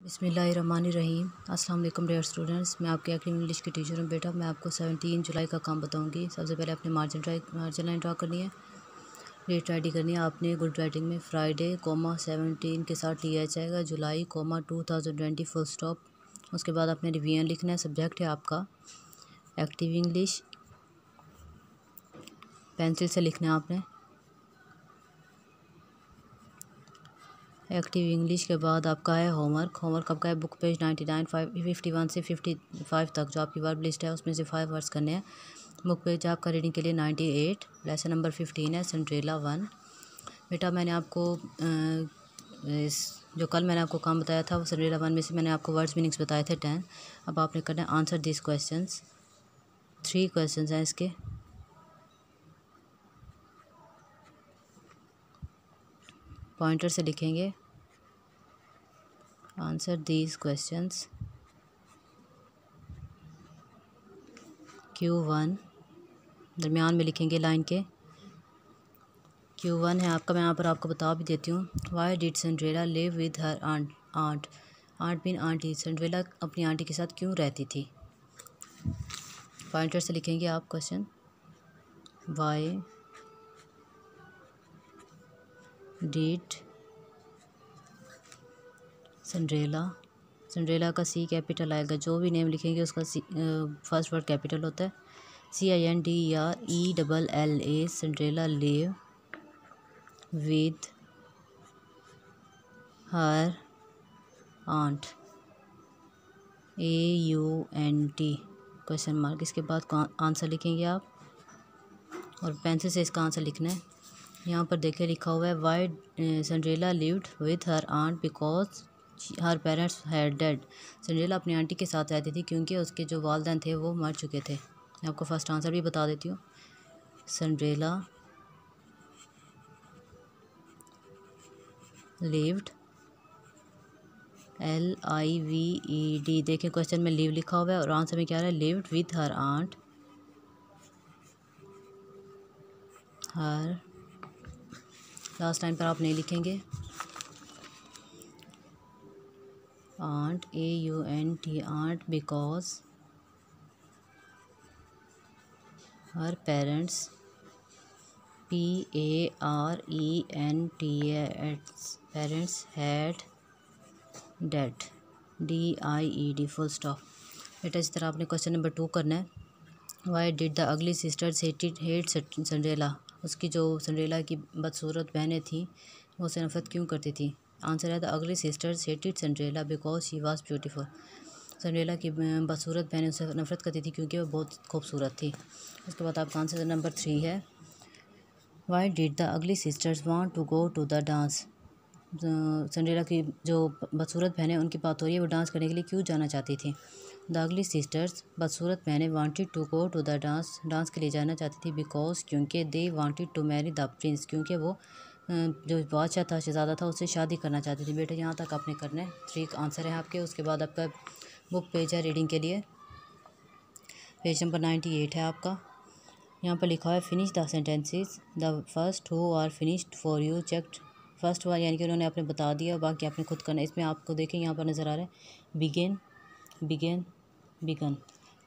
बिस्मिल्लाहिर्रहमानिर्रहीम। अस्सलाम वालेकुम डियर स्टूडेंट्स, मैं आपके एक्टिव इंग्लिश की टीचर हूँ। बेटा मैं आपको 17 जुलाई का काम बताऊँगी। सबसे पहले अपने मार्जिन लाइन ड्रा करनी है, डेट राइटिंग करनी है आपने। गुड राइटिंग में फ्राइडे 17 के साथ लिया जाएगा, जुलाई 2020 फुल स्टॉप। उसके बाद आपने रिवीजन लिखना है। सब्जेक्ट है आपका एक्टिव इंग्लिश, पेंसिल से लिखना है आपने। एक्टिव इंग्लिश के बाद आपका है होमवर्क आपका है बुक पेज 99 51 से 55 तक जो आपकी वर्ब लिस्ट है उसमें से 5 वर्ड्स करने हैं। बुक पेज आपका रीडिंग के लिए 98, लेसन नंबर 15 है सिंड्रेला 1। बेटा मैंने आपको जो कल मैंने आपको काम बताया था वो सिंड्रेला 1 में से मैंने आपको वर्ड्स मीनिंग्स बताए थे 10। अब आपने करना है आंसर दिस क्वेश्चंस। 3 क्वेश्चंस हैं इसके। पॉइंटर से लिखेंगे आंसर दीज क्वेश्चंस। Q1 दरमियान में लिखेंगे लाइन के। Q1 है आपका, मैं यहाँ पर आपको बता भी देती हूँ। Why did Cinderella live with her aunt बिन आंटी। सिंड्रेला अपनी आंटी के साथ क्यों रहती थी। पॉइंटर से लिखेंगे आप क्वेश्चन। वाई डिड सिंड्रेला का सी कैपिटल आएगा, जो भी नेम लिखेंगे उसका फर्स्ट वर्ड कैपिटल होता है। CINDRELLA Cinderella live with her aunt AUNT question mark. इसके बाद आंसर लिखेंगे आप और पेंसिल से इसका आंसर लिखना है। यहाँ पर देखिए लिखा हुआ है why Cinderella lived with her aunt because her parents had dead. Cinderella अपनी आंटी के साथ रहती थी क्योंकि उसके जो वालिदैन थे वो मर चुके थे। मैं आपको फर्स्ट आंसर भी बता देती हूँ। Cinderella lived LIVED। देखिए क्वेश्चन में लिव लिखा हुआ है और आंसर में क्या है lived with her aunt her. Last time पर आप नहीं लिखेंगे aunt AUNT aunt because her parents parents had dead DIED full stop. बेटा इस तरह आपने क्वेश्चन नंबर 2 करना है। Why did the ugly sisters hate Cinderella. उसकी जो सिंड्रेला की बदसूरत बहनें थी वो उससे नफरत क्यों करती थी। आंसर है the ugly sisters hated Cinderella because she was beautiful. Cinderella की बदसूरत बहनें उससे नफरत करती थी क्योंकि वो बहुत खूबसूरत थी। उसके बाद आपका आंसर नंबर 3 है why did the ugly sisters want to go to the dance. Cinderella की जो बदसूरत बहनें उनकी बात हो रही है वो डांस करने के लिए क्यों जाना चाहती थी। द अगली सिस्टर्स बदसूरत बहनें wanted to go to the dance के लिए जाना चाहती थी बिकॉज क्योंकि they wanted to marry the prince क्योंकि वो जो बादशाह था शहजादा था उससे शादी करना चाहती थी। बेटा यहाँ तक आपने करना है। 3 आंसर है आपके। उसके बाद आपका बुक पेज है रीडिंग के लिए, पेज नंबर 98 है आपका। यहाँ पर लिखा है finish the sentences the first who are finished for you checked. First वाला यानी कि उन्होंने आपने बता दिया, बाकी आपने खुद करना है। इसमें आपको देखें यहाँ पर नज़र आ रहा है बिगन।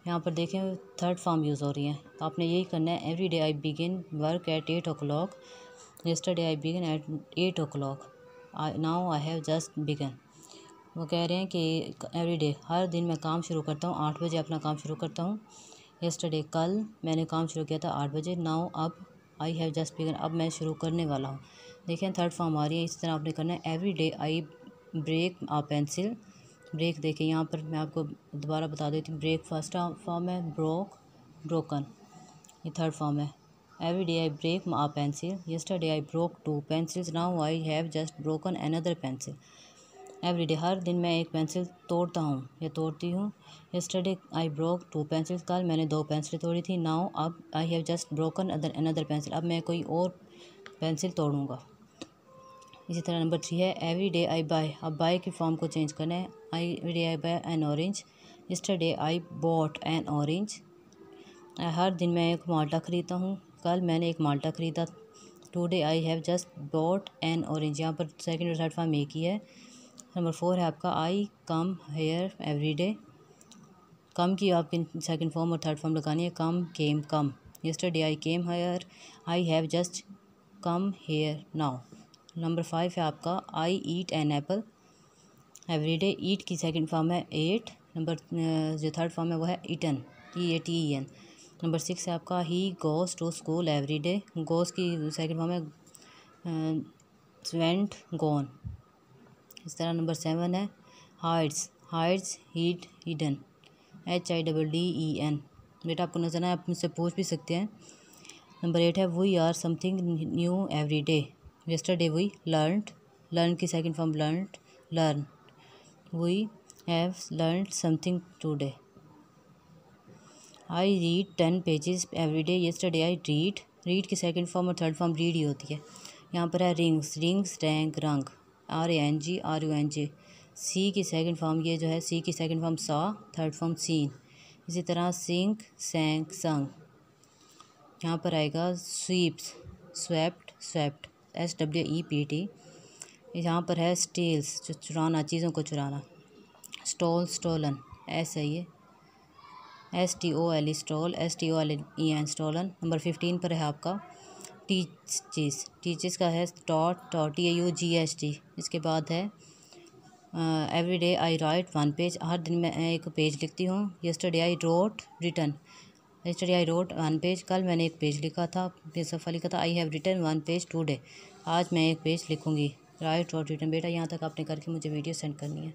यहाँ पर देखें थर्ड फॉर्म यूज़ हो रही है। आपने यही करना है। Every day I begin work at 8 o'clock। Yesterday I begin at 8 o'clock। Now I have just begun. वो कह रहे हैं कि एवरी डे हर दिन मैं काम शुरू करता हूँ 8 बजे अपना काम शुरू करता हूँ। यस्टरडे कल मैंने काम शुरू किया था 8 बजे। नाउ अब आई हैव जस्ट बिगन अब मैं शुरू करने वाला हूँ। देखें थर्ड फॉर्म आ रही है। इस तरह आपने करना है। Every day I break a pencil. Break देखें यहाँ पर मैं आपको दोबारा बता देती हूँ। ब्रेक फर्स्ट फॉर्म है, ब्रोकन ये थर्ड फॉर्म है। Every day I break a pencil. Yesterday I broke 2 pencils। Now I have just broken another pencil. Every day हर दिन मैं एक पेंसिल तोड़ता हूँ या तोड़ती हूँ। यस्टरडे आई ब्रोक 2 pencils कल मैंने 2 पेंसिलें तोड़ी थी। नाउ अब आई have just broken another pencil अब मैं कोई और पेंसिल तोड़ूँगा। इसी तरह नंबर 3 है एवरी डे आई बाय। अब बाय की फॉर्म को चेंज करना है। Every day I buy an orange. Yesterday I bought an orange. हर दिन मैं एक माल्टा ख़रीदता हूँ, कल मैंने एक माल्टा ख़रीदा। Today I have just bought an orange. यहाँ पर सेकंड और थर्ड फॉर्म एक ही है। नंबर 4 है आपका I come here every day. Come की आपकी सेकंड फॉर्म और थर्ड फॉर्म लगानी है, come came come. Yesterday I came here, I have just come here now. Number 5 है आपका I eat an apple every day. Eat की second form है ate. Number जो थर्ड फॉर्म है वो है ईटन, EATEN। नंबर 6 है आपका he goes to school every day. Goes की सेकंड फॉर्म है वेंट गॉन। इस तरह नंबर 7 है hides, hides hid hidden, HIDDEN। बेटा आपको नजर आए, आप मुझसे पूछ भी सकते हैं। नंबर 8 है we are something new every day. Yesterday we learned, learn की second form learned, learn. We have learned something today. I read 10 pages every day. Yesterday I read, read की सेकंड फॉर्म और third form read ही होती है। यहाँ पर है rings, rings rank rang, RANG RUNG। See की सेकंड फॉर्म, ये जो है सी की second form saw, third form seen. इसी तरह सिंक सैंक संग। यहाँ पर आएगा स्वीप्स, स्वेप्ट स्वेप्ट, SWEPT। यहाँ पर है स्टील्स, जो चुराना, चीज़ों को चुराना। स्टोल स्टोलन, ऐसा ही है, STOLE stole, STOLEN stolen. Number 15 पर है आपका टीचेस, टीचेस का है टॉट टॉट TAUGHT। इसके बाद है every day I write 1 page, हर दिन मैं एक पेज लिखती हूँ। Yesterday I wrote written, yesterday I wrote 1 page, कल मैंने एक पेज लिखा था, सफ़ा लिखा था। I have written 1 page today, आज मैं एक पेज लिखूँगी। Write wrote written. बेटा यहाँ तक आपने करके मुझे वीडियो सेंड करनी है।